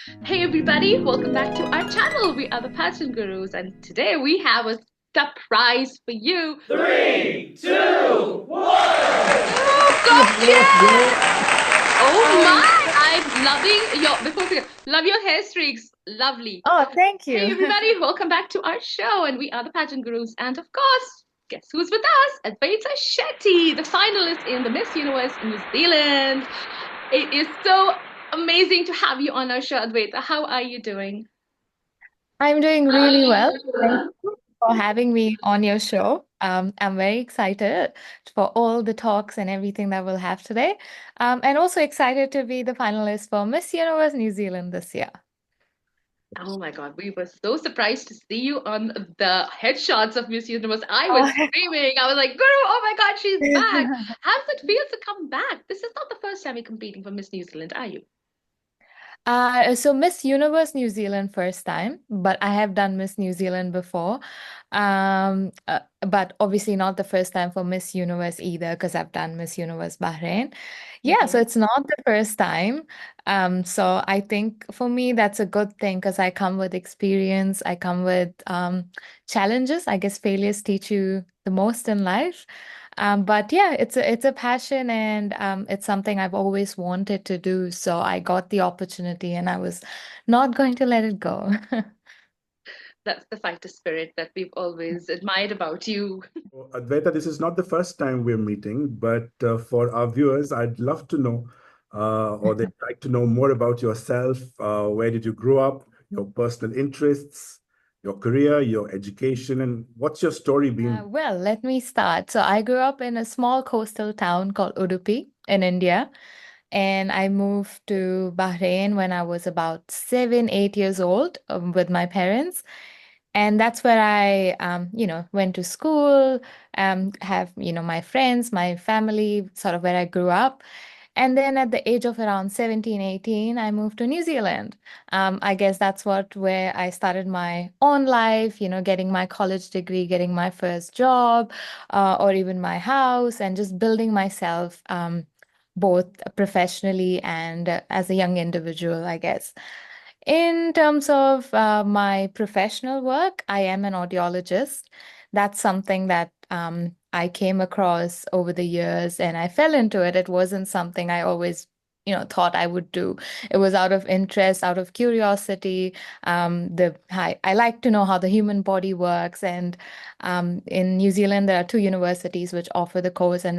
Hey everybody, welcome back to our channel. We are the Pageant Gurus, and today we have a surprise for you. Three, two, one. Oh, Yes, gotcha! yes. Oh Hi. my, I'm loving your before we love your hair streaks. Lovely. Oh, thank Hey you. everybody, welcome back to our show, and we are the Pageant Gurus, and of course, guess who's with us? Advaita Shetty, the finalist in the Miss Universe New Zealand. It is so amazing to have you on our show, Advaita. How are you doing? I'm doing really well. Thank you for having me on your show. I'm very excited for all the talks and everything that we'll have today. And also excited to be the finalist for Miss Universe New Zealand this year. Oh my God, we were so surprised to see you on the headshots of Miss Universe. I was Oh. screaming. I was like, Guru, oh my God, she's back. How does it feel to come back? This is not the first time you're competing for Miss New Zealand, are you? So Miss Universe New Zealand first time, but I have done Miss New Zealand before. But obviously not the first time for Miss Universe either, because I've done Miss Universe Bahrain. Yeah, so Mhm. it's not the first time. So I think for me that's a good thing because I come with experience, I come with challenges. I guess failures teach you the most in life. But yeah, it's a passion and it's something I've always wanted to do. So I got the opportunity and I was not going to let it go. That's the fighter spirit that we've always admired about you. Well, Advaita, this is not the first time we're meeting, but for our viewers, I'd love to know, or they'd like to know more about yourself. Where did you grow up? Your personal interests, your career, your education, and what's your story been? Well, let me start. So I grew up in a small coastal town called Udupi in India, and I moved to Bahrain when I was about 7, 8 years old with my parents. And that's where I, went to school, have, my friends, my family, sort of where I grew up. And then at the age of around 17, 18, I moved to New Zealand. I guess that's where I started my own life, getting my college degree, getting my first job, or even my house, and just building myself, both professionally and as a young individual, I guess. In terms of my professional work, I am an audiologist. That's something that I came across over the years and I fell into it. It wasn't something I always, thought I would do. It was out of interest, out of curiosity. I like to know how the human body works. And in New Zealand, there are two universities which offer the course, and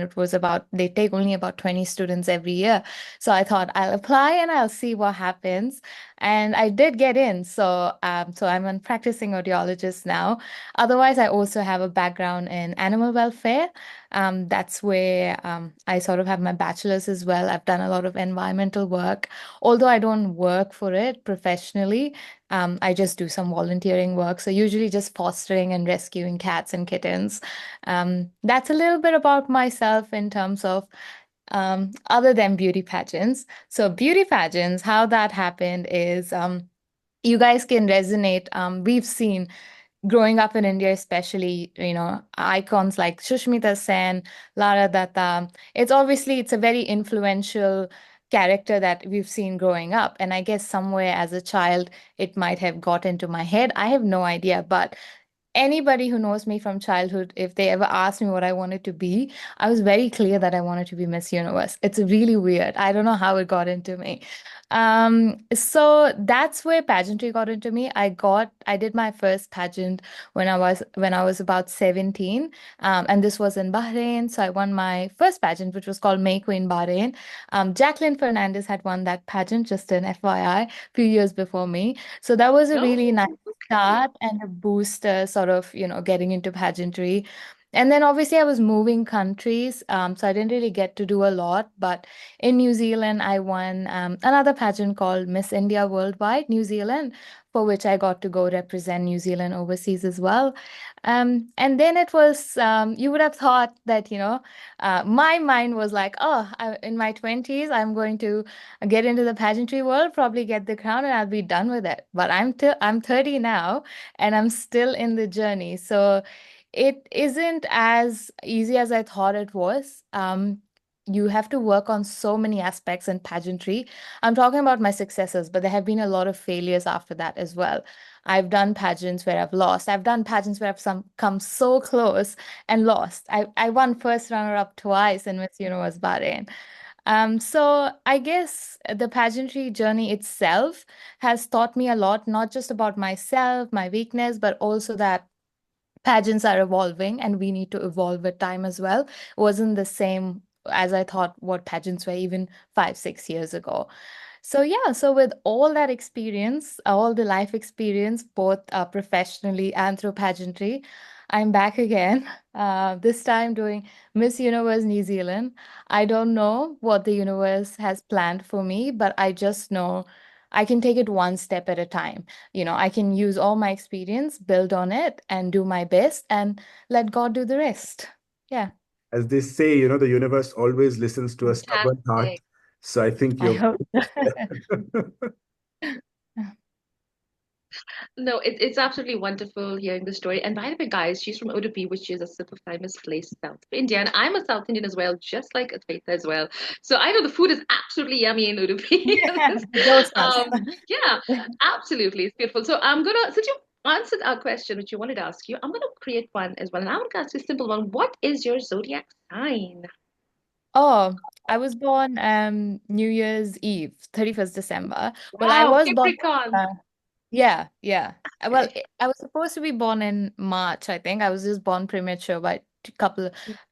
they take only about 20 students every year. So I thought I'll apply and I'll see what happens. And I did get in. So I'm a practicing audiologist now. Otherwise, I also have a background in animal welfare. That's where I sort of have my bachelor's as well. I've done a lot of environmental work, although I don't work for it professionally. I just do some volunteering work. So usually just fostering and rescuing cats and kittens. That's a little bit about myself in terms of other than beauty pageants. So beauty pageants, how that happened is you guys can resonate. We've seen growing up in India, especially, icons like Shushmita Sen, Lara Datta. It's a very influential character that we've seen growing up. And I guess somewhere as a child, it might have got into my head. I have no idea, but anybody who knows me from childhood, if they ever asked me what I wanted to be, I was very clear that I wanted to be Miss Universe. It's really weird. I don't know how it got into me. So that's where pageantry got into me. I did my first pageant when I was about 17. And this was in Bahrain. So I won my first pageant, which was called May Queen Bahrain. Jacqueline Fernandez had won that pageant, just an FYI, a few years before me. So that was a really nice No. start and a booster, sort of, getting into pageantry. And then obviously I was moving countries, so I didn't really get to do a lot. But in New Zealand, I won another pageant called Miss India Worldwide New Zealand, for which I got to go represent New Zealand overseas as well. And then it was, you would have thought that, my mind was like, oh, in my 20s, I'm going to get into the pageantry world, probably get the crown, and I'll be done with it. But I'm 30 now, and I'm still in the journey. So it isn't as easy as I thought it was. you have to work on so many aspects in pageantry. I'm talking about my successes, but there have been a lot of failures after that as well. I've done pageants where I've lost. I've done pageants where come so close and lost. I won first runner up twice in Miss Universe Bahrain. So I guess the pageantry journey itself has taught me a lot, not just about myself, my weakness, but also that pageants are evolving and we need to evolve with time as well. It wasn't the same as I thought what pageants were even 5, 6 years ago. So yeah, so with all that experience, all the life experience, both professionally and through pageantry, I'm back again. This time doing Miss Universe New Zealand. I don't know what the universe has planned for me, but I just know I can take it one step at a time. I can use all my experience, build on it, and do my best, and let God do the rest. Yeah, As they say, the universe always listens to a stubborn heart. Fantastic. So I think I you're. hope. No, it's absolutely wonderful hearing the story. And by the way, guys, she's from Udupi, which is a super famous place south of India. And I'm a South Indian as well, just like Advaita as well. So I know the food is absolutely yummy in Udupi. Yeah, those us. Yeah, absolutely. It's beautiful. So since you answered our question, which you wanted to ask you, I'm gonna create one as well. And I'm gonna ask you a simple one. What is your zodiac sign? Oh, I was born New Year's Eve, 31st December. Well, I Wow, was born Capricorn. yeah, yeah. Well, I was supposed to be born in March, I think. I was just born premature by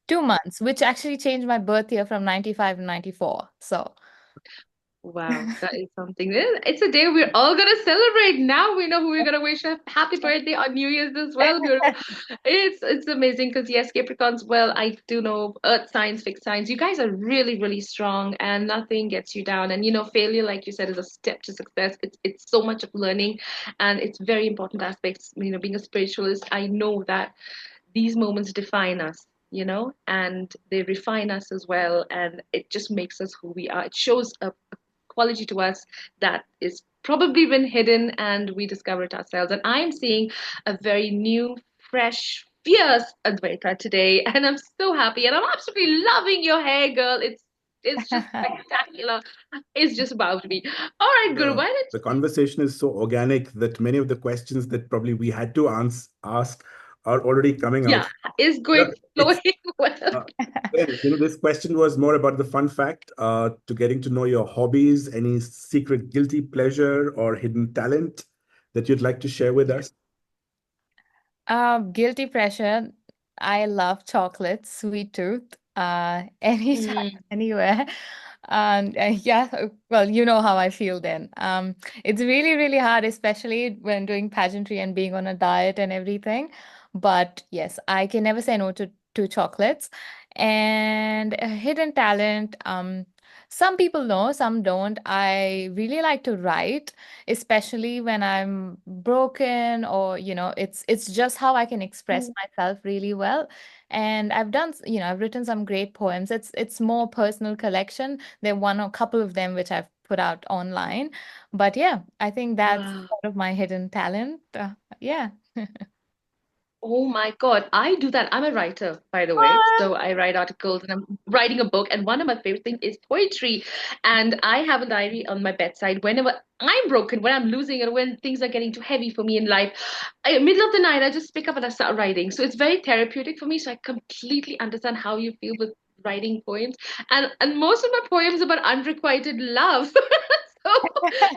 2 months, which actually changed my birth year from 95 to 94. So, Wow, that is something. It's a day we're all gonna celebrate. Now we know who we're gonna wish a happy birthday on New Year's as well. It's amazing because yes, Capricorns. Well, I do know Earth signs, fixed signs. You guys are really, really strong, and nothing gets you down. And failure, like you said, is a step to success. It's so much of learning, and it's very important aspects. Being a spiritualist, I know that these moments define us. And they refine us as well, and it just makes us who we are. It shows a quality to us that is probably been hidden and we discover it ourselves. And I'm seeing a very new, fresh, fierce Advaita today, and I'm so happy. And I'm absolutely loving your hair, girl. It's just spectacular. It's just about me. All right, Guru, The, why don't the conversation is so organic that many of the questions that probably we had to ask are already coming yeah, out. is Yeah, going flowing it's well. uh, this question was more about the fun fact, to getting to know your hobbies, any secret guilty pleasure or hidden talent that you'd like to share with us. guilty pleasure. I love chocolate, sweet tooth, anytime, Mm, anywhere. And yeah, well, you know how I feel then. It's really, really hard, especially when doing pageantry and being on a diet and everything. But yes, I can never say no to chocolates. And a hidden talent, some people know, some don't. I really like to write, especially when I'm broken, or it's just how I can express mm. myself really well. And I've written some great poems. It's more personal collection. There are a couple of them which I've put out online. But yeah, I think that's Wow. part of my hidden talent. Yeah. Oh my God, I do that. I'm a writer, by the way. What? So I write articles and I'm writing a book. And one of my favorite things is poetry. And I have a diary on my bedside whenever I'm broken, when I'm losing it, when things are getting too heavy for me in life. Middle of the night, I just pick up and I start writing. So it's very therapeutic for me. So I completely understand how you feel with writing poems. And most of my poems about unrequited love. So,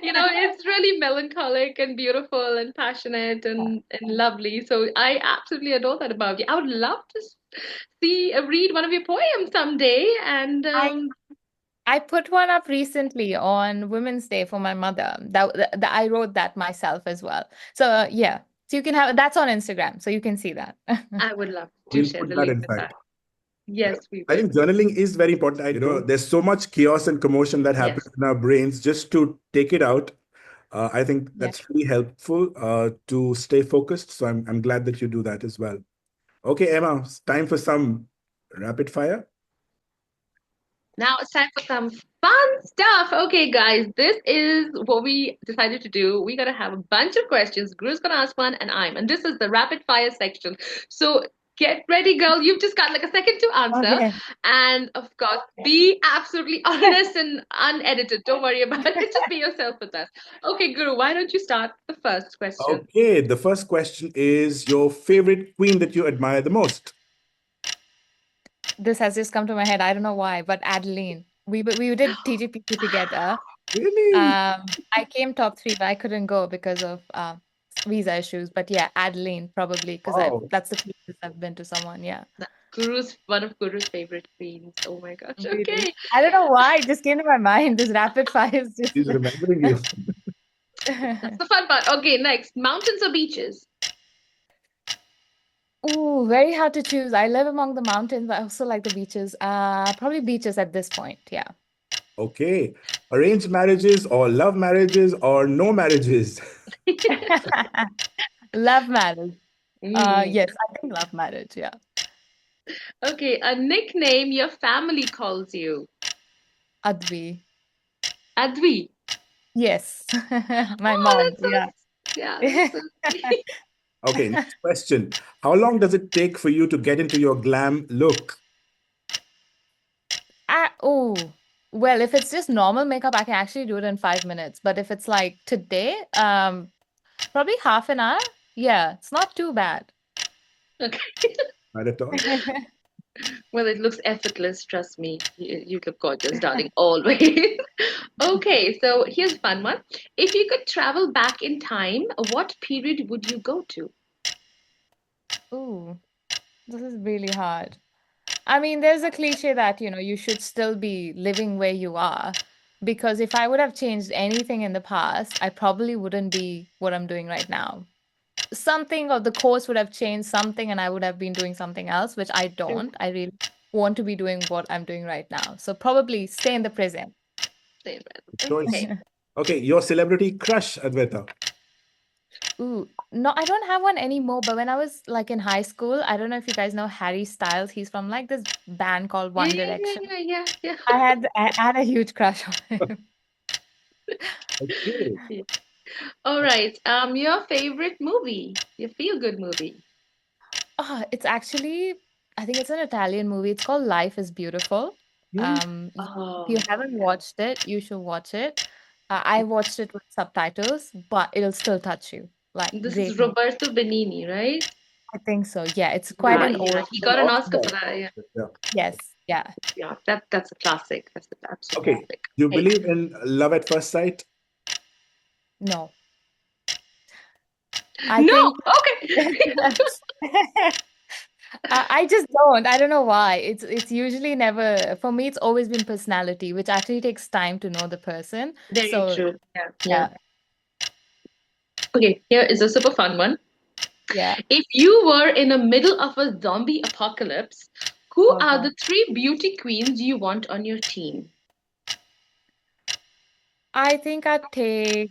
it's really melancholic and beautiful and passionate and lovely. So I absolutely adore that about you. I would love to read one of your poems someday. And I I put one up recently on Women's Day for my mother. That I wrote that myself as well. So yeah, so you can have that's on Instagram, so you can see that. I would love to We'll share put the that link in with that. fact. Yes, we I will. think journaling is very important. There's so much chaos and commotion that Yes. happens in our brains. Just to take it out, I think Yeah. that's really helpful to stay focused. So I'm glad that you do that as well. Okay, Emma, it's time for some rapid fire. Now it's time for some fun stuff. Okay, guys, this is what we decided to do. We're gonna have a bunch of questions. Guru's gonna ask one, and I'm. And this is the rapid fire section. So Get ready, girl. You've just got like a second to answer. Okay. And of course, be absolutely honest and unedited. Don't worry about it. Just be yourself with us. Okay, Guru, why don't you start the first question? Okay, the first question is your favorite queen that you admire the most. This has just come to my head. I don't know why, but Adeline. We did TGPC together. Really? I came top 3, but I couldn't go because of visa issues. But yeah, Adeline probably because Wow. that's the closest I've been to someone. Yeah. One of Guru's favorite queens. Oh my gosh. Really. Okay. I don't know why it just came to my mind. This rapid fire is just. She's remembering you. That's the fun part. Okay, next. Mountains or beaches? Ooh, very hard to choose. I live among the mountains, but I also like the beaches. Probably beaches at this point. Yeah. Okay. Arranged marriages or love marriages or no marriages? Love marriage. Mm. Yes, I think love marriage. Yeah. Okay, a nickname your family calls you. Advi. Advi. Yes. My Oh, mom. that's so, Yeah. yeah, that's so sweet. Okay, next question. How long does it take for you to get into your glam look? Oh, well, if it's just normal makeup, I can actually do it in 5 minutes. But if it's like today, probably half an hour. Yeah, it's not too bad. Okay. Not at all. Well, it looks effortless, trust me. You look gorgeous, darling, always. Okay, so here's a fun one. If you could travel back in time, what period would you go to? Ooh, this is really hard. I mean, there's a cliche that, you should still be living where you are. Because if I would have changed anything in the past, I probably wouldn't be what I'm doing right now. Something of the course would have changed something and I would have been doing something else, which I don't. I really want to be doing what I'm doing right now. So probably stay in the present. Good Choice. okay. Okay, your celebrity crush, Advaita. Ooh, no, I don't have one anymore. But when I was like in high school, I don't know if you guys know Harry Styles. He's from like this band called Yeah, One yeah, yeah, Direction. yeah, yeah, I had a huge crush on him. Okay. yeah. All right. Your favorite movie, your feel-good movie. Oh, it's actually, I think it's an Italian movie. It's called Life is Beautiful. Hmm. If Oh, you haven't watched it, you should watch it. I watched it with subtitles, but it'll still touch you. Like, this is great movie. Roberto Benigni, right? I think so. Yeah, it's quite Yeah, an yeah. old. He An got an Oscar Oscar. for that. Yeah, Yeah. Yes, yeah. yeah. That's a classic. That's an absolute Okay. classic. Do you Hey. believe in love at first sight? No, I No. think Okay. I just don't. I don't know why. It's usually never for me. It's always been personality, which actually takes time to know the person. Very So true. Yeah, yeah. yeah, Okay, here is a super fun one. yeah. If you were in the middle of a zombie apocalypse, who Oh are God. the three beauty queens you want on your team? I think I'd take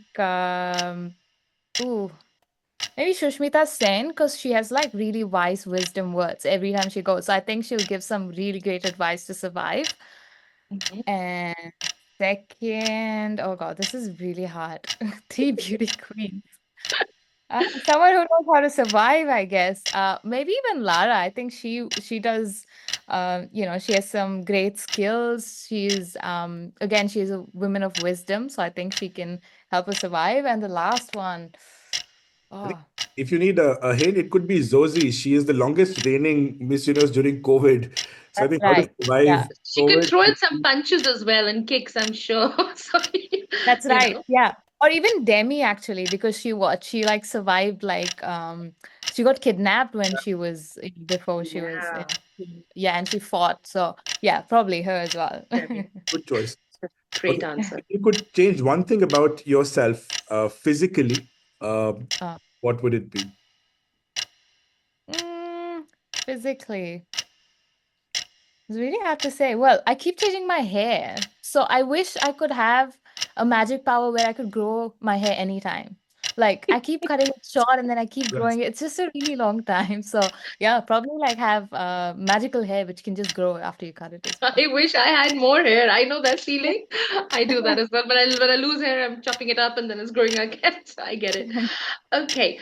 ooh, maybe Shushmita Sen because she has like really wise wisdom words every time she goes. So I think she'll give some really great advice to survive. Mhm. And second, oh God, this is really hard. Three beauty queens. Someone who knows how to survive, I guess. Maybe even Lara. I think she does. She has some great skills. She's a woman of wisdom, so I think she can help us survive. And the last one, I think oh, if you need a hint, it could be Zosie. She is the longest reigning Miss Universe during COVID. So I that's think how to right. Yeah, survive She can COVID. throw in some punches as well and kicks, I'm sure. So, that's you right. know. Yeah. Or even Demi actually, because she like survived like she got kidnapped when she was before she was Yeah, yeah, and she fought. So yeah, probably her as well. Debbie. Good choice. Great Okay. answer. If you could change one thing about yourself physically, uh, Uh, what would it be? mm, physically, it's really hard to say. Well, I keep changing my hair, so I wish I could have a magic power where I could grow my hair anytime. Like I keep cutting it short and then I keep Yes. growing it. It's just a really long time. So yeah, probably like have magical hair which can just grow after you cut it as well. I wish I had more hair. I know that feeling. I do that as well. But when I lose hair, I'm chopping it up and then it's growing again. So I get it. Okay.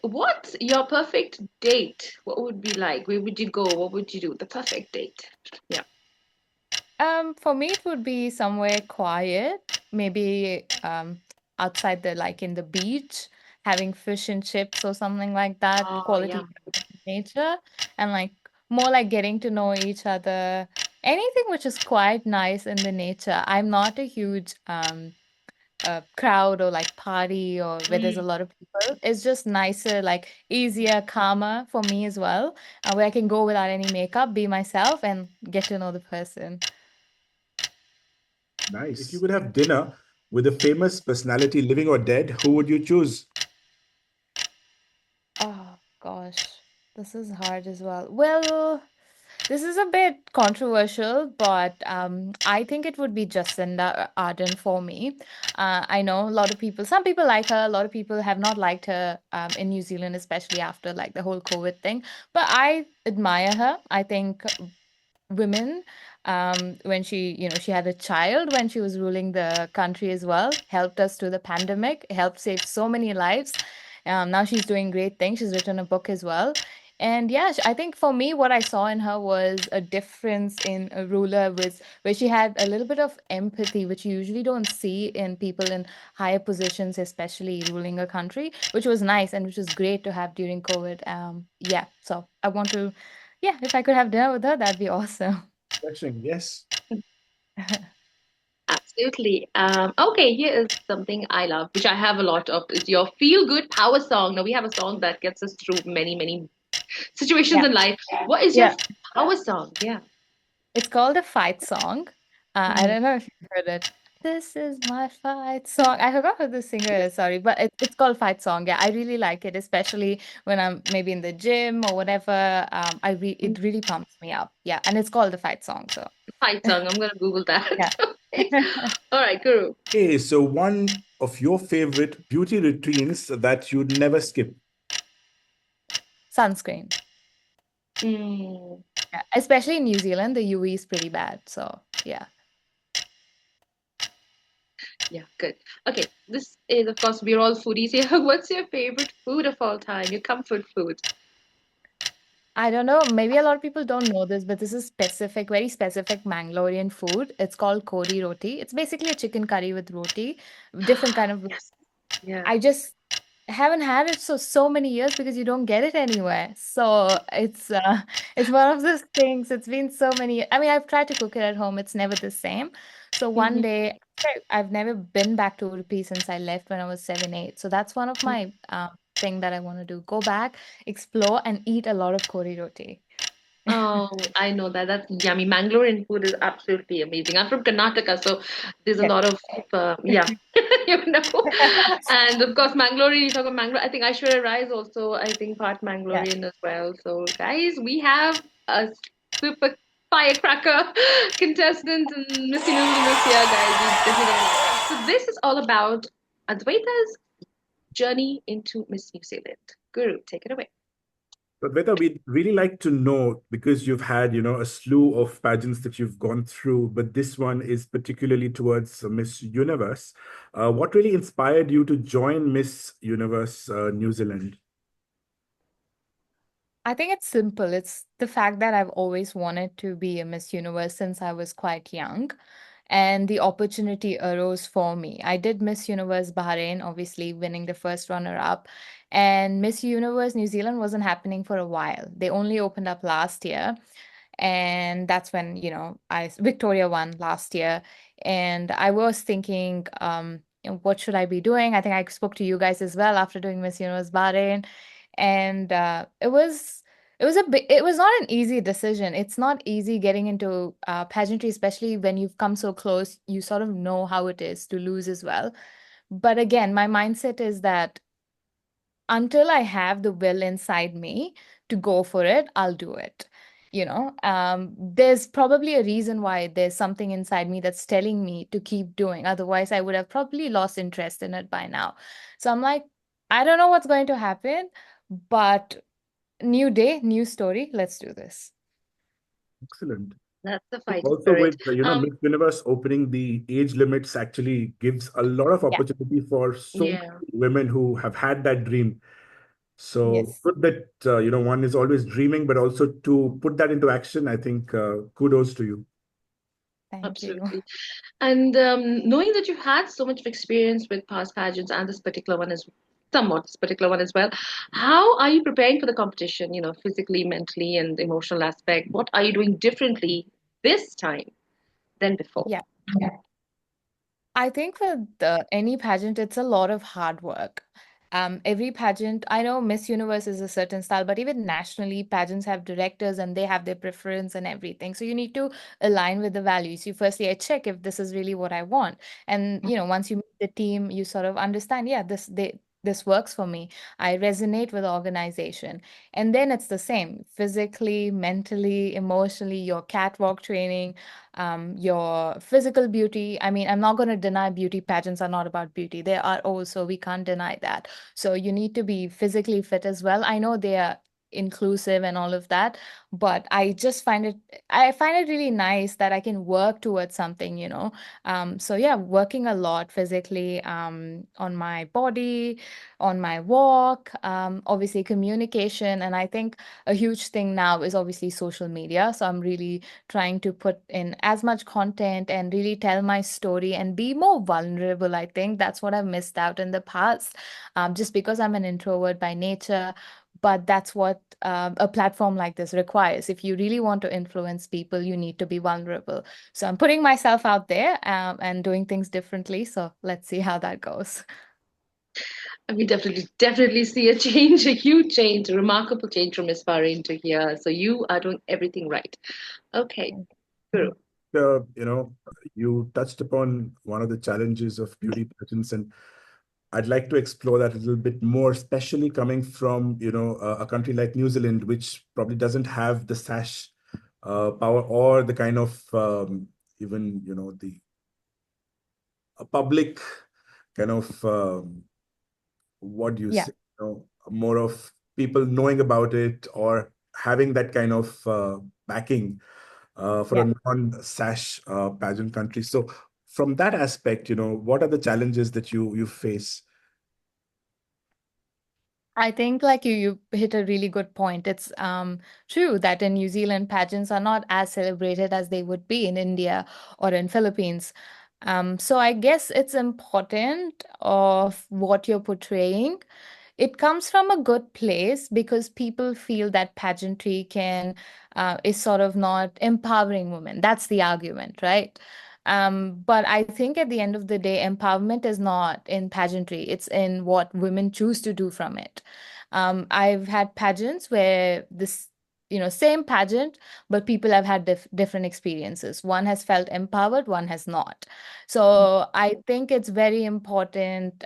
What's your perfect date? What would be like? Where would you go? What would you do? The perfect date. Yeah. For me, it would be somewhere quiet, maybe outside the like in the beach, having fish and chips or something like that, Oh, quality yeah. time in nature, and like more like getting to know each other. Anything which is quite nice in the nature. I'm not a huge crowd or like party or where there's a Mm. lot of people. It's just nicer, like easier, calmer for me as well, where I can go without any makeup, be myself, and get to know the person. Nice. If you could have dinner with a famous personality, living or dead, who would you choose? Oh gosh, this is hard as well. Well, this is a bit controversial, but I think it would be Jacinda Ardern for me. I know a lot of people, some people like her, a lot of people have not liked her in New Zealand, especially after like the whole COVID thing. But I admire her. I think women when she had a child when she was ruling the country as well, helped us through the pandemic, helped save so many lives. Now she's doing great things. She's written a book as well. And yeah, I think for me, what I saw in her was a difference in a ruler with where she had a little bit of empathy, which you usually don't see in people in higher positions, especially ruling a country, which was nice and which was great to have during COVID. Yeah, so I want to, yeah, if I could have dinner with her, that'd be awesome. Refreshing, yes. Absolutely. Okay, here is something I love, which I have a lot of, is your feel-good power song. Now we have a song that gets us through many, many situations Yeah, in life. What is your yeah. power song? Yeah. It's called a fight song. I Mhm. don't know if you've heard it. This is my fight song. I forgot who the singer is, sorry, but it's called Fight Song. Yeah, I really like it, especially when I'm maybe in the gym or whatever. It really pumps me up. Yeah, and it's called the Fight Song. So Fight song. I'm gonna Google that. yeah. Okay. All right, Guru. Okay, so one of your favorite beauty routines that you'd never skip. Sunscreen. Mm, Yeah, especially in New Zealand, the UV is pretty bad. So yeah. yeah, good. Okay, this is, of course, we're all foodies here. What's your favorite food of all time? Your comfort food? I don't know. Maybe a lot of people don't know this, but this is specific, very specific Mangalorean food. It's called kori roti. It's basically a chicken curry with roti, different kind of. Yes. Yeah. I just haven't had it so many years because you don't get it anywhere. So it's one of those things. It's been so many. I mean, I've tried to cook it at home. It's never the same. So one Mhm. day, I've never been back to Udupi since I left when I was 7, 8. So that's one of my thing that I want to do. Go back, explore, and eat a lot of kori roti. Oh, I know that. That's yummy. Mangalorean food is absolutely amazing. I'm from Karnataka, so there's a Yes. lot of yeah, you know. And of course, Mangalore. You talk about Mangalore. I think Aishwarya Rai is also, I think, part Yeah. Mangalorean as well. So, guys, we have a super firecracker contestant in Miss Universe here, guys. We definitely gonna love that. So, this is all about Advaita's journey into Miss New Zealand. Guru, take it away. But Veda, we'd really like to know because you've had, a slew of pageants that you've gone through, but this one is particularly towards Miss Universe. What really inspired you to join Miss Universe New Zealand? I think it's simple. It's the fact that I've always wanted to be a Miss Universe since I was quite young, and the opportunity arose for me. I did Miss Universe Bahrain, obviously winning the first runner-up, and Miss Universe New Zealand wasn't happening for a while. They only opened up last year, and that's when, I Victoria won last year, and I was thinking, what should I be doing? I think I spoke to you guys as well after doing Miss Universe Bahrain, and it was not an easy decision. It's not easy getting into pageantry, especially when you've come so close. You sort of know how it is to lose as well. But again, my mindset is that until I have the will inside me to go for it, I'll do it. There's probably a reason why there's something inside me that's telling me to keep doing. Otherwise, I would have probably lost interest in it by now. So I'm like, I don't know what's going to happen, but new day, new story. Let's do this. Excellent. That's the fighting Also, spirit. with Miss Universe opening, the age limits actually gives a lot of Yeah. opportunity for so Yeah. many women who have had that dream. So Yes. good that one is always dreaming, but also to put that into action. I think kudos to you. Thank you. Absolutely. And knowing that you had so much of experience with past pageants and this particular one as somewhat this particular one as well, how are you preparing for the competition, physically, mentally, and the emotional aspect? What are you doing differently this time than before? Yeah. I think for any pageant, it's a lot of hard work. Every pageant, I know Miss Universe is a certain style, but even nationally, pageants have directors and they have their preference and everything. So you need to align with the values. You firstly, I check if this is really what I want, and once you meet the team, you sort of understand, yeah, this works for me. I resonate with the organization, and then it's the same physically, mentally, emotionally. Your catwalk training, your physical beauty. I mean, I'm not going to deny beauty pageants are not about beauty. They are also, we can't deny that. So you need to be physically fit as well. I know they are inclusive and all of that, but I find it really nice that I can work towards something. So yeah, working a lot physically, on my body, on my walk, obviously communication. And I think a huge thing now is obviously social media. So I'm really trying to put in as much content and really tell my story and be more vulnerable. I think that's what I've missed out in the past, just because I'm an introvert by nature. But that's what a platform like this requires. If you really want to influence people, you need to be vulnerable. So I'm putting myself out there, and doing things differently. So let's see how that goes. We definitely see a change, a huge change, a remarkable change from Miss Bahrain to here. So you are doing everything right. Okay, Guru. You touched upon one of the challenges of beauty pageants, and I'd like to explore that a little bit more, especially coming from, a country like New Zealand, which probably doesn't have the sash power or the kind of even, the a public kind of what do you Yeah, say, more of people knowing about it or having that kind of backing for yeah. a non-sash pageant country. So from that aspect, what are the challenges that you face? I think like you hit a really good point. It's true that in New Zealand pageants are not as celebrated as they would be in India or in Philippines. So I guess it's important of what you're portraying. It comes from a good place because people feel that pageantry can is sort of not empowering women. That's the argument, right? But I think at the end of the day, empowerment is not in pageantry. It's in what women choose to do from it. I've had pageants where same pageant, but people have had different experiences. One has felt empowered, one has not. So I think it's very important.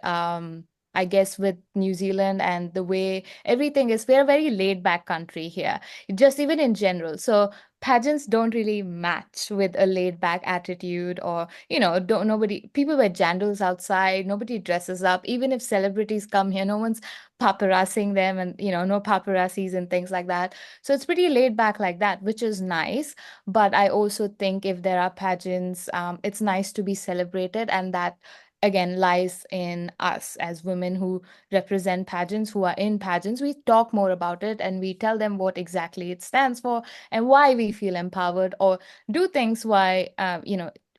I guess with New Zealand and the way everything is, we're a very laid back country here, just even in general. So pageants don't really match with a laid back attitude, or don't nobody people wear jandals outside, nobody dresses up. Even if celebrities come here, no one's paparazzing them, and no paparazzis and things like that. So it's pretty laid back like that, which is nice. But I also think if there are pageants, it's nice to be celebrated, and that again lies in us as women who represent pageants, who are in pageants. We talk more about it and we tell them what exactly it stands for and why we feel empowered, or do things why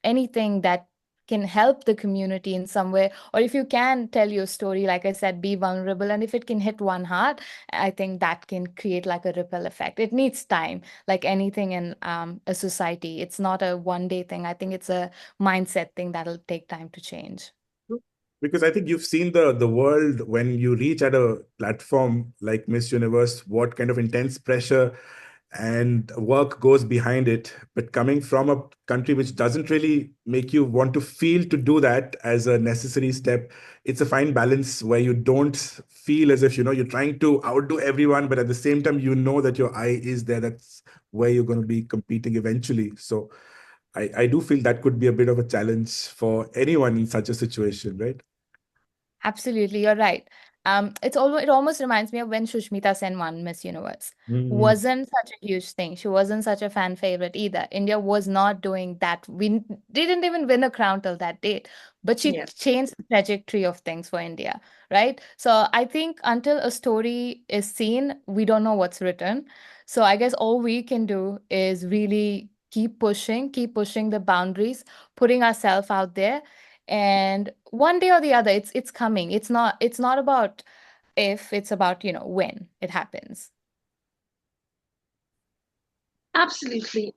anything that can help the community in some way. Or if you can tell your story, like I said, be vulnerable, and if it can hit one heart, I think that can create like a ripple effect. It needs time, like anything in a society. It's not a one day thing. I think it's a mindset thing that'll take time to change. Because I think you've seen the world when you reach at a platform like Miss Universe, what kind of intense pressure and work goes behind it. But coming from a country which doesn't really make you want to feel to do that as a necessary step, it's a fine balance where you don't feel as if you're trying to outdo everyone, but at the same time that your eye is there. That's where you're going to be competing eventually. So I do feel that could be a bit of a challenge for anyone in such a situation, right? Absolutely, you're right. It almost reminds me of when Shushmita Sen won Miss Universe. Mhm. Wasn't such a huge thing. She wasn't such a fan favorite either. India was not doing that. We didn't even win a crown till that date, but she Yeah. changed the trajectory of things for India, right? So I think until a story is seen, we don't know what's written. So I guess all we can do is really keep pushing the boundaries, putting ourselves out there. And one day or the other, it's coming. It's not about if, it's about, when it happens. Absolutely.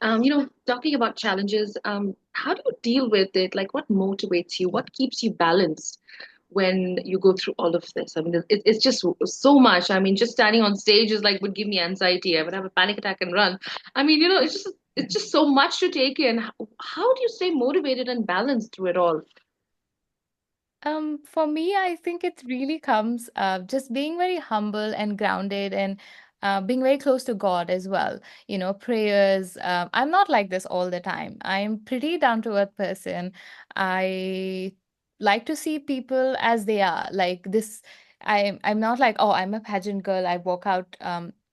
Talking about challenges, how do you deal with it? Like, what motivates you? What keeps you balanced when you go through all of this? I mean, it's just so much. I mean, just standing on stage is like would give me anxiety. I would have a panic attack and run. I mean, it's just so much to take in. How do you stay motivated and balanced through it all? For me, I think it really comes just being very humble and grounded, and being very close to God as well. Prayers. I'm not like this all the time. I'm pretty down to earth person. I like to see people as they are. Like this, I'm not like, oh, I'm a pageant girl. I walk out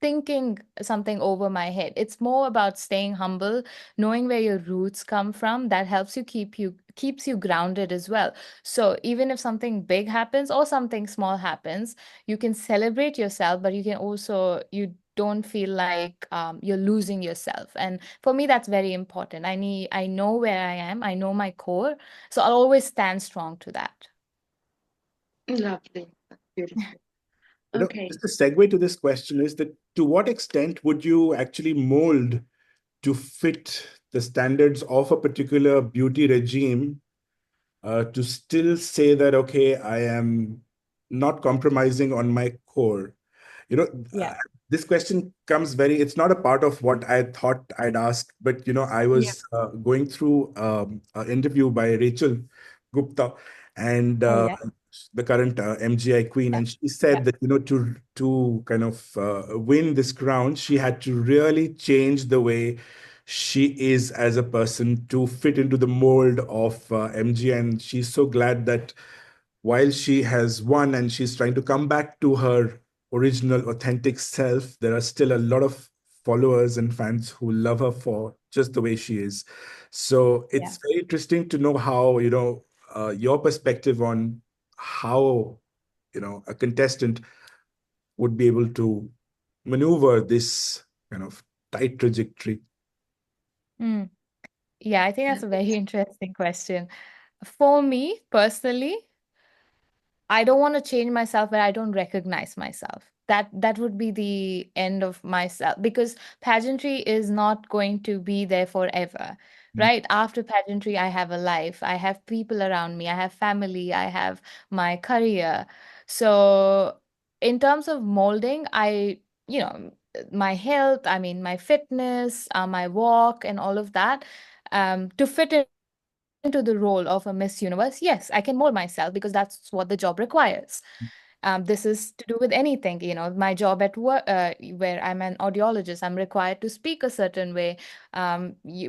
thinking something over my head. It's more about staying humble, knowing where your roots come from. That helps keeps you grounded as well. So even if something big happens or something small happens, you can celebrate yourself, but you don't feel like you're losing yourself. And for me, that's very important. I know where I am. I know my core. So I'll always stand strong to that. Lovely. That's beautiful. Just Okay. a segue to this question is that to what extent would you actually mold to fit the standards of a particular beauty regime, to still say that, okay, I am not compromising on my core? You know, uh, Yeah. this question comes it's not a part of what I thought I'd ask, but, I Yeah. was going through an interview by Rachel Gupta, and Oh, yeah. the current MGI queen, Yeah. and she Yeah. said that, to kind of win this crown, she had to really change the way she is as a person to fit into the mold of MG, and she's so glad that while she has won and she's trying to come back to her original authentic self, there are still a lot of followers and fans who love her for just the way she is. So Yeah. it's very interesting to know how, your perspective on how, a contestant would be able to maneuver this kind of tight trajectory. Mm. Yeah, I think that's a very interesting question. For me personally, I don't want to change myself where I don't recognize myself. That would be the end of myself, because pageantry is not going to be there forever. Right? After pageantry, I have a life. I have people around me. I have family. I have my career. So in terms of molding, my health, I mean, my fitness, my walk and all of that, to fit into the role of a Miss Universe, yes, I can mold myself because that's what the job requires. This is to do with anything, my job at work, where I'm an audiologist, I'm required to speak a certain way,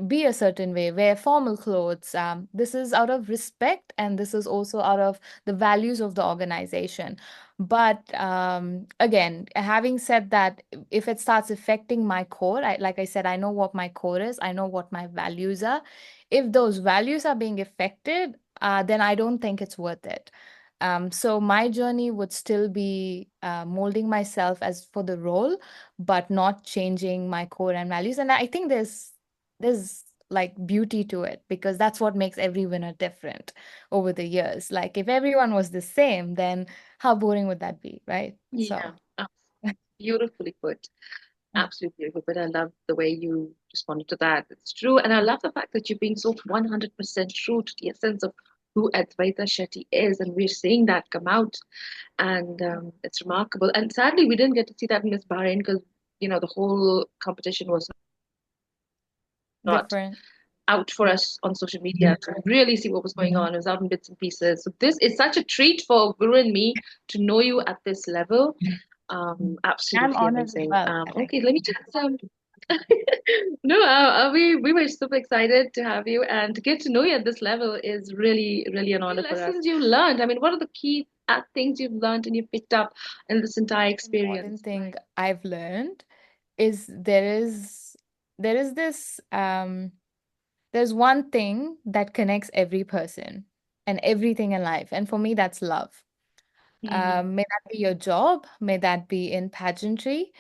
be a certain way, wear formal clothes. This is out of respect, and this is also out of the values of the organization. But again, having said that, if it starts affecting my core, like I said, I know what my core is, I know what my values are. If those values are being affected, then I don't think it's worth it. So my journey would still be molding myself as for the role, but not changing my core and values. And I think there's like beauty to it, because that's what makes every winner different over the years. Like if everyone was the same, then how boring would that be, right? Yeah. So Beautifully put. Absolutely beautiful. But I love the way you responded to that. It's true. And I love the fact that you're being so 100% true to the essence of who Advaita Shetty is. And we're seeing that come out. And it's remarkable. And sadly, we didn't get to see that in Miss Bahrain because, the whole competition was not different. out for us on social media to really see what was going on. It was out in bits and pieces. So this is such a treat for Guru and me to know you at this level. I'm Absolutely honored as amazing. well. Okay, let me just no, we were super excited to have you and to get to know you at this level is really, really an honor for us. Lessons you learned. I mean, what are the key things you've learned and you've picked up in this entire Important experience? thing I've learned is there is this there's one thing that connects every person and everything in life. And for me, that's love. May that be your job, may that be in pageantry.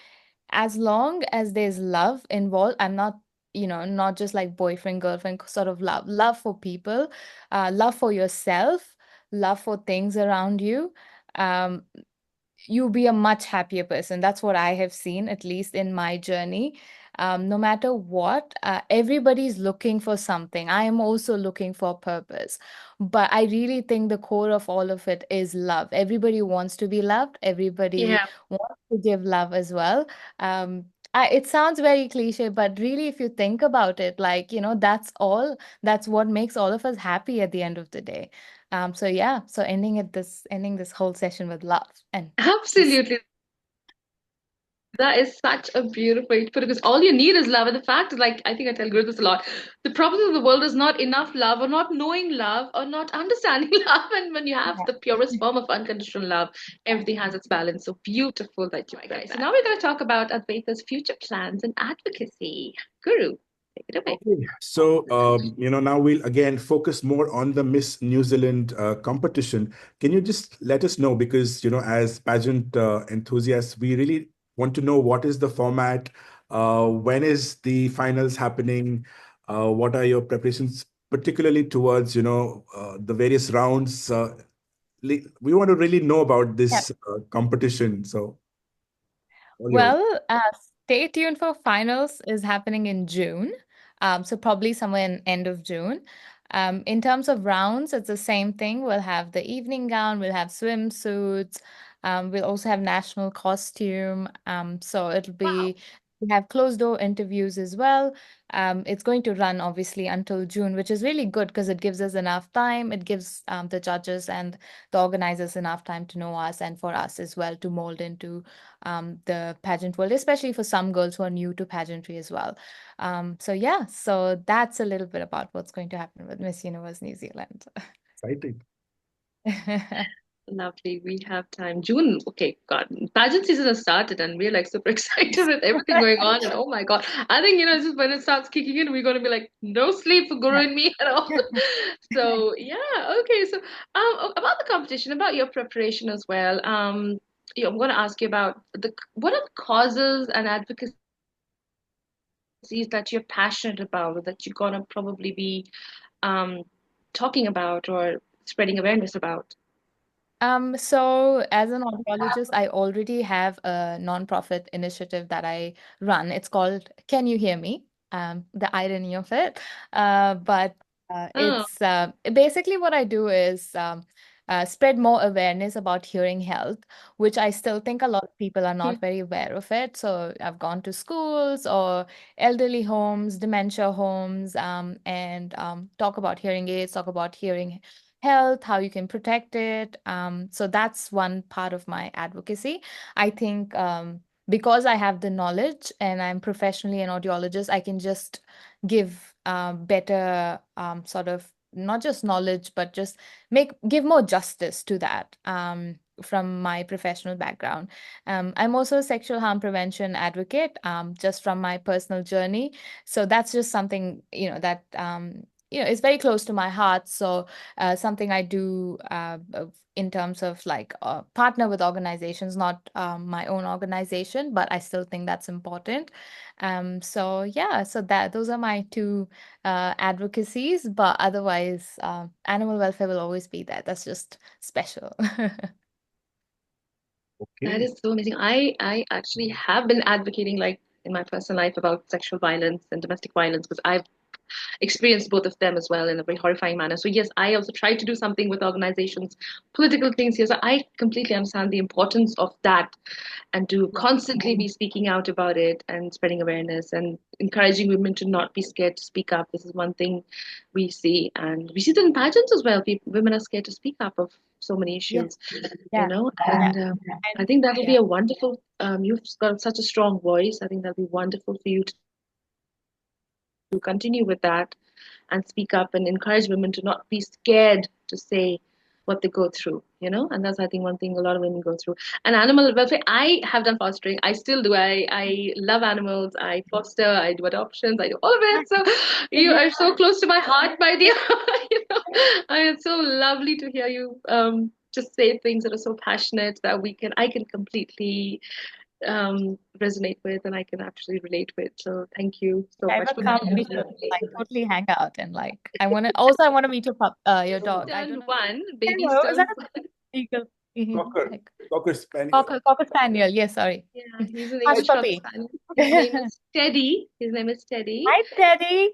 As long as there's love involved, I'm not, not just like boyfriend, girlfriend sort of love, love for people, love for yourself, love for things around you. Um, you'll be a much happier person. That's what I have seen, at least in my journey. No matter what, everybody's looking for something. I am also looking for purpose. But I really think the core of all of it is love. Everybody wants to be loved. Everybody Yeah, wants to give love as well. It sounds very cliche, but really, if you think about it, like, that's what makes all of us happy at the end of the day. So yeah, so ending this whole session with love and peace. absolutely. That is such a beautiful way to put it because all you need is love. And the fact is, like, I think I tell Guru this a lot. The problem of the world is not enough love or not knowing love or not understanding love. And when you have the purest form of unconditional love, everything has its balance. So beautiful that you guys. So now we're going to talk about Advaita's future plans and advocacy. Guru, take it away. Okay, so now we'll again focus more on the Miss New Zealand competition. Can you just let us know, because as pageant enthusiasts, we really want to know what is the format, when is the finals happening, what are your preparations, particularly towards the various rounds. We want to really know about Yeah. this competition. So all yours. Well, stay tuned for finals is happening in June. So probably somewhere in end of June. In terms of rounds, it's the same thing. We'll have the evening gown, we'll have swimsuits, we'll also have national costume. So it'll Wow. be we have closed door interviews as well. It's going to run obviously until June, which is really good because it gives us enough time. It gives the judges and the organizers enough time to know us and for us as well to mold into the pageant world, especially for some girls who are new to pageantry as well. So yeah, so that's a little bit about what's going to happen with Miss Universe New Zealand. Exciting. Lovely. We have time. June. Okay, God. Pageant season has started and we're like super excited with everything going on. And oh my God. I think, this is when it starts kicking in, we're going to be like, no sleep for Guru and me at all. So, yeah. Okay. So, about the competition, about your preparation as well. Yeah, I'm going to ask you about what are the causes and advocacies that you're passionate about, that you're going to probably be um, talking about or spreading awareness about? So as an audiologist, I already have a nonprofit initiative that I run. It's called Can You Hear Me? The irony of it. But Oh, it's basically what I do is spread more awareness about hearing health, which I still think a lot of people are not very aware of it. So I've gone to schools or elderly homes, dementia homes, and talk about hearing aids, talk about hearing health, how you can protect it. So that's one part of my advocacy. I think because I have the knowledge and I'm professionally an audiologist, I can just give better sort of not just knowledge, but just give more justice to that. From my professional background. I'm also a sexual harm prevention advocate, just from my personal journey. So that's just something, that is very close to my heart. So something I do in terms of like partner with organizations, not my own organization, but I still think that's important. So yeah, so those are my two advocacies, but otherwise, animal welfare will always be there. That's just special. that Okay. is so amazing. I actually have been advocating like in my personal life about sexual violence and domestic violence because I've experienced both of them as well in a very horrifying manner. So yes, I also try to do something with organizations, political things here. So I completely understand the importance of that and to constantly be speaking out about it and spreading awareness and encouraging women to not be scared to speak up. This is one thing we see, and we see that in pageants as well. Women are scared to speak up of so many Yeah, issues, yeah, yeah. and I And think that will be yeah. a wonderful. You've got such a strong voice. I think that'll be wonderful for you to continue with that and speak up and encourage women to not be scared to say what they go through, and that's I think one thing a lot of women go through. And animal welfare, I have done fostering. I still do. I love animals. I foster, I do adoptions, I do all of it. So you Yeah. are so close to my heart, my dear. you know, it's so lovely to hear you just say things that are so passionate that I can completely resonate with and I can actually relate with. So thank you so much Ever for come, we should like totally hang out and like I want to meet your dog. I don't turned know. one, baby's Hello, is that turned a one. eagle? Cocker, Like Cocker Spaniel. Cocker spaniel. Yes, sorry. Yeah, he's an Hush English Cocker puppy. Spaniel. His name is Teddy. His name is Teddy. Hi, Teddy.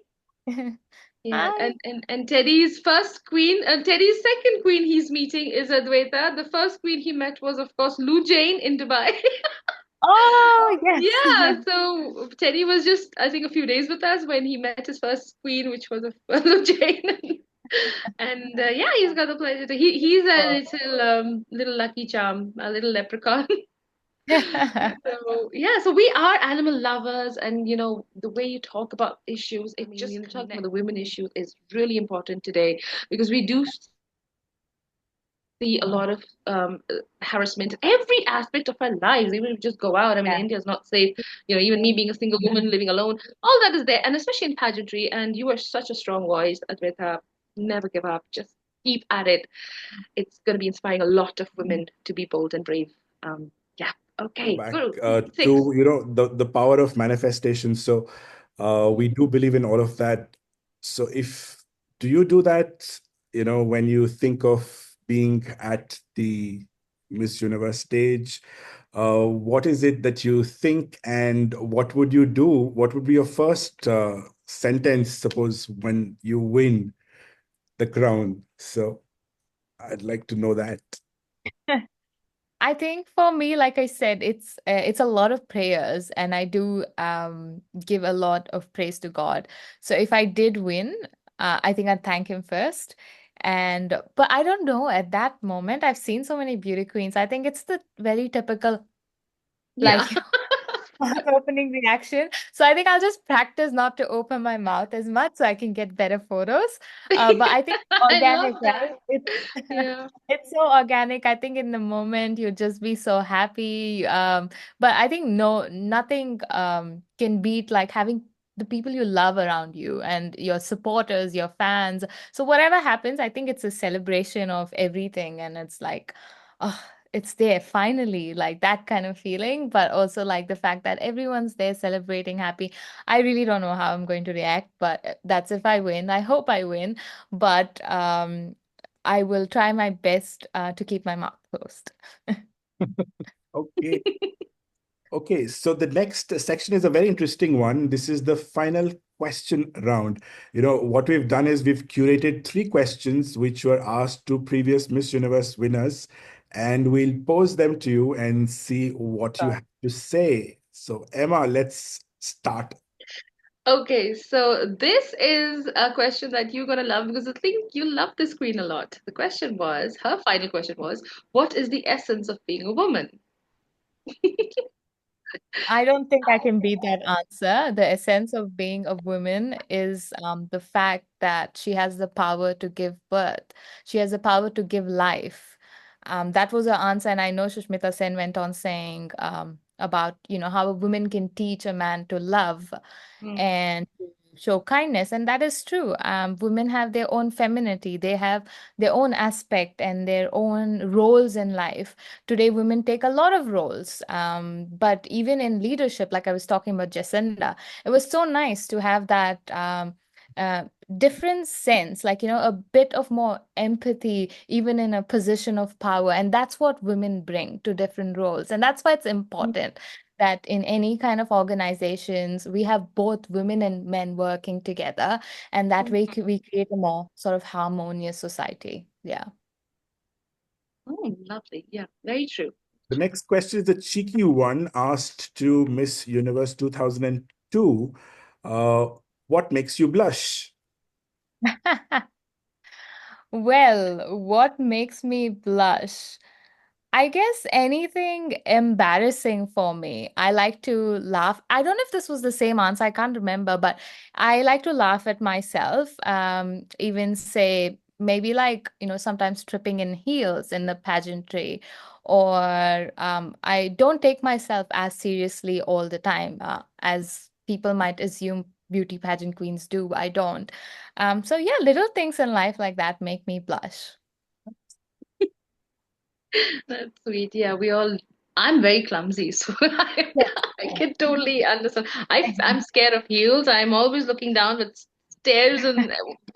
Yeah, Hi. and Teddy's first queen and Teddy's second queen he's meeting is Advaita. The first queen he met was, of course, Lou Jane in Dubai. Oh, yes. Yeah, so Teddy was just, I think, a few days with us when he met his first queen, which was a Lou Jane. And yeah, he's got the pleasure to. He's a Oh. little lucky charm, a little leprechaun. So yeah, so we are animal lovers, and the way you talk about issues, talking about the women issue is really important today because we do see a lot of harassment in every aspect of our lives. Even if we just go out, I mean, Yeah. India is not safe. Even me being a single woman living alone, all that is there, and especially in pageantry. And you are such a strong voice, Advaita. Never give up. Just keep at it. It's going to be inspiring a lot of women to be bold and brave. Yeah. Go Okay. back Good. Six. to the power of manifestation. So we do believe in all of that. So if do you do that, when you think of being at the Miss Universe stage, what is it that you think and what would you do? What would be your first sentence, suppose, when you win the crown? So I'd like to know that. I think for me, like I said, it's a lot of prayers, and I do give a lot of praise to God. So if I did win, I think I'd thank Him first. And but I don't know at that moment. I've seen so many beauty queens. I think it's the very typical Yeah. like opening reaction. So I think I'll just practice not to open my mouth as much so I can get better photos. But I think I love organic, that. right? It's Yeah. it's so organic. I think in the moment you just be so happy. But I think nothing can beat like having the people you love around you and your supporters, your fans. So whatever happens, I think it's a celebration of everything, and it's like, oh, it's there finally, like that kind of feeling, but also like the fact that everyone's there celebrating happy. I really don't know how I'm going to react, but that's if I win. I hope I win, but I will try my best to keep my mouth closed. Okay. Okay, so the next section is a very interesting one. This is the final question round. What we've done is we've curated three questions which were asked to previous Miss Universe winners, and we'll pose them to you and see what you Sure. have to say. So, Emma, let's start. Okay, so this is a question that you're gonna love because I think you love this queen a lot. Her final question was, what is the essence of being a woman? I don't think I can beat that answer. The essence of being a woman is the fact that she has the power to give birth. She has the power to give life. That was her answer. And I know Shushmita Sen went on saying about, how a woman can teach a man to love Mm, and to show kindness. And that is true. Women have their own femininity, they have their own aspect and their own roles in life. Today, women take a lot of roles. But even in leadership, like I was talking about Jacinda, it was so nice to have that. Uh, Different sense, like a bit of more empathy even in a position of power, and that's what women bring to different roles, and that's why it's mm, important that in any kind of organizations we have both women and men working together, and that mm. way we create a more sort of harmonious society. Yeah. Oh, lovely. Yeah, very true. The next question is a cheeky one asked to Miss Universe 2002. Uh, what makes you blush? Well, what makes me blush? I guess anything embarrassing for me. I like to laugh. I don't know if this was the same answer. I can't remember, but I like to laugh at myself. Even say maybe like, sometimes tripping in heels in the pageantry, or I don't take myself as seriously all the time, as people might assume beauty pageant queens do. I don't. So yeah, little things in life like that make me blush. That's sweet. Yeah, I'm very clumsy, so Yes. I can totally understand. I'm scared of heels. I'm always looking down with stairs and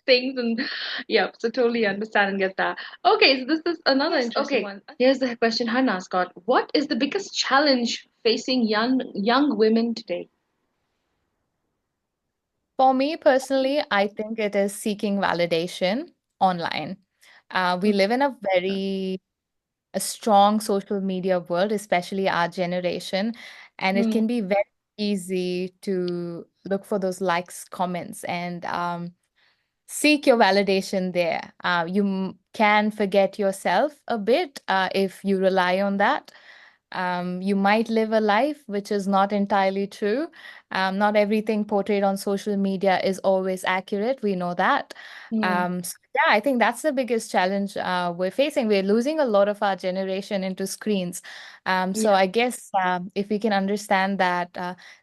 things, and yeah, so totally understand and get that. Okay, so this is another interesting one. Here's the question Hannah asked, what is the biggest challenge facing young women today? For me personally, I think it is seeking validation online. We live in a very a strong social media world, especially our generation, and it Mm, can be very easy to look for those likes, comments, and seek your validation there. Can forget yourself a bit if you rely on that. You might live a life which is not entirely true. Not everything portrayed on social media is always accurate. We know that. mm, So yeah, I think that's the biggest challenge we're facing. We're losing a lot of our generation into screens. So yeah, I guess if we can understand that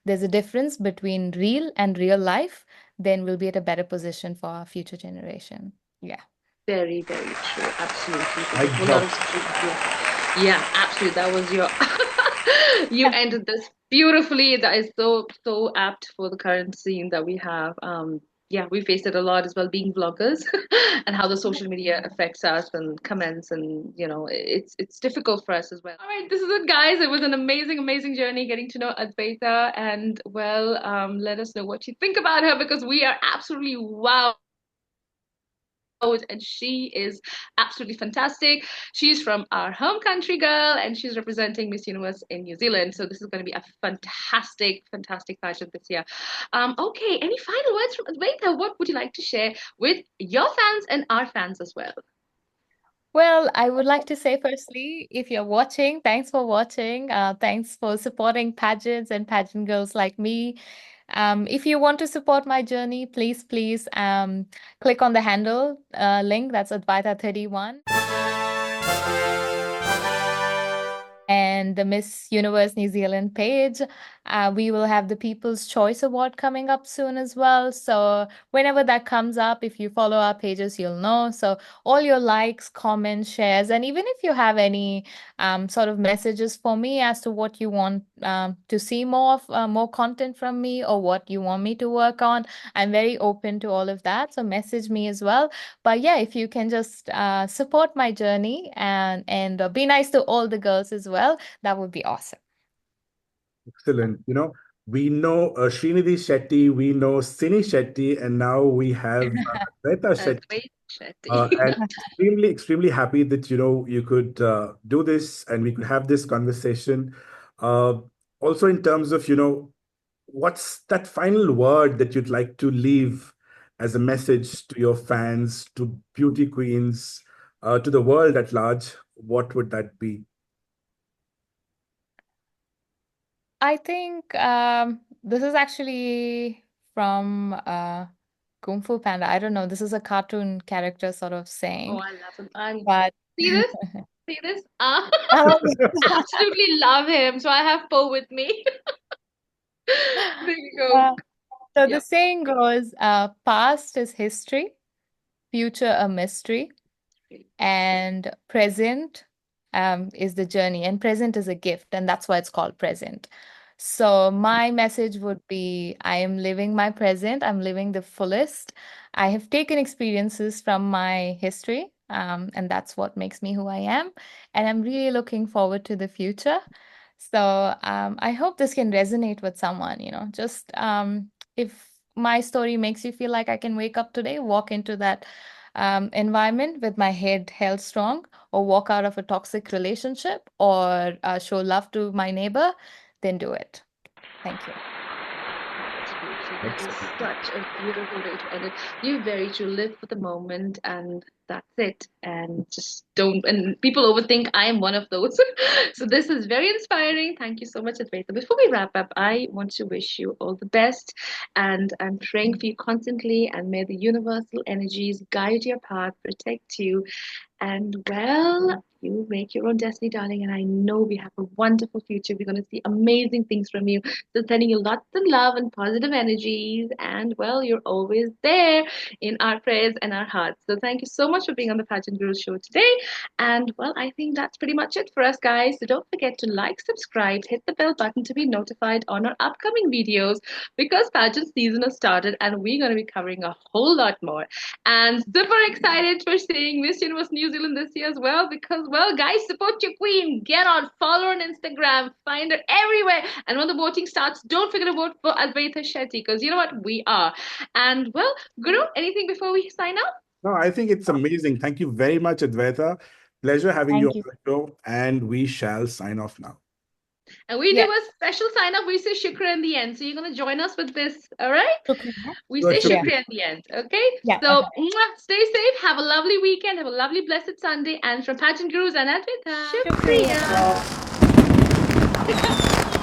there's a difference between real and real life, then we'll be at a better position for our future generation. Yeah. very, very true. Absolutely. There's a Mic whole lot drop. of truth here. Yeah, absolutely. That was your you ended this beautifully. That is so apt for the current scene that we have. Yeah, we faced it a lot as well, being vloggers, and how the social media affects us and comments, and it's difficult for us as well. All right, this is it, guys. It was an amazing, amazing journey getting to know Advaita, and well, let us know what you think about her because we are absolutely wow and she is absolutely fantastic. She's from our home country, girl, and she's representing Miss Universe in New Zealand. So this is going to be a fantastic, fantastic pageant this year. Okay, any final words from Advaita? What would you like to share with your fans and our fans as well? Well, I would like to say firstly, if you're watching, thanks for watching. Thanks for supporting pageants and pageant girls like me. If you want to support my journey, please click on the handle link. That's Advaita31. And the Miss Universe New Zealand page. We will have the People's Choice Award coming up soon as well. So whenever that comes up, if you follow our pages, you'll know. So all your likes, comments, shares, and even if you have any sort of messages for me as to what you want to see more of, more content from me, or what you want me to work on, I'm very open to all of that. So message me as well. But yeah, if you can just support my journey and be nice to all the girls as well, that would be awesome. Excellent. We know Srinidhi Shetty, we know Sini Shetty, and now we have Advaita Shetty. Advaita Shetty. And extremely, extremely happy that you could do this and we could have this conversation. Uh, Also, in terms of what's that final word that you'd like to leave as a message to your fans, to beauty queens, to the world at large? What would that be? I think this is actually from Kung Fu Panda. I don't know. This is a cartoon character sort of Oh, saying, I love him. And but see this? See this? um, Absolutely love him. So I have Poe with me. There you go. uh, so the Yep. saying goes, past is history, future a mystery, and present is the journey, and present is a gift, and that's why it's called present. So my message would be, I am living my present, I'm living the fullest. I have taken experiences from my history, and that's what makes me who I am, and I'm really looking forward to the future. So I hope this can resonate with someone, just if my story makes you feel like I can wake up today, walk into that environment with my head held strong, or walk out of a toxic relationship, or show love to my neighbor, then do it. Thank you. Absolutely. That is Excellent. such a beautiful way to end it. You very true. Live for the moment and that's it. And just don't, and people overthink. I am one of those. So this is very inspiring. Thank you so much, Advaita. Before we wrap up, I want to wish you all the best. And I'm praying for you constantly. And may the universal energies guide your path, protect you. And well, You make your own destiny, darling, and I know we have a wonderful future. We're going to see amazing things from you. So sending you lots of love and positive energies, and well, you're always there in our prayers and our hearts. So thank you so much for being on the Pageant Guru show today. And well, I think that's pretty much it for us, guys. So don't forget to like, subscribe, hit the bell button to be notified on our upcoming videos because pageant season has started and we're going to be covering a whole lot more. And super excited for seeing Miss Universe New Zealand this year as well because, well, guys, support your queen. Get on, follow her on Instagram, find her everywhere. And when the voting starts, don't forget to vote for Advaita Shetty because you know what? We are. And, well, Guru, anything before we sign up? No, I think it's amazing. Thank you very much, Advaita. Pleasure having you on Thank you. the show, and we shall sign off now. And we Yeah. do a special sign up. We say shukra in the end. So you're going to join us with this. All right? Okay. We Sure, say sure. shukra in the end. Okay? Yeah. So Okay. stay safe. Have a lovely weekend. Have a lovely, blessed Sunday. And from Pageant Gurus and Advaita, Shukriya. shukriya.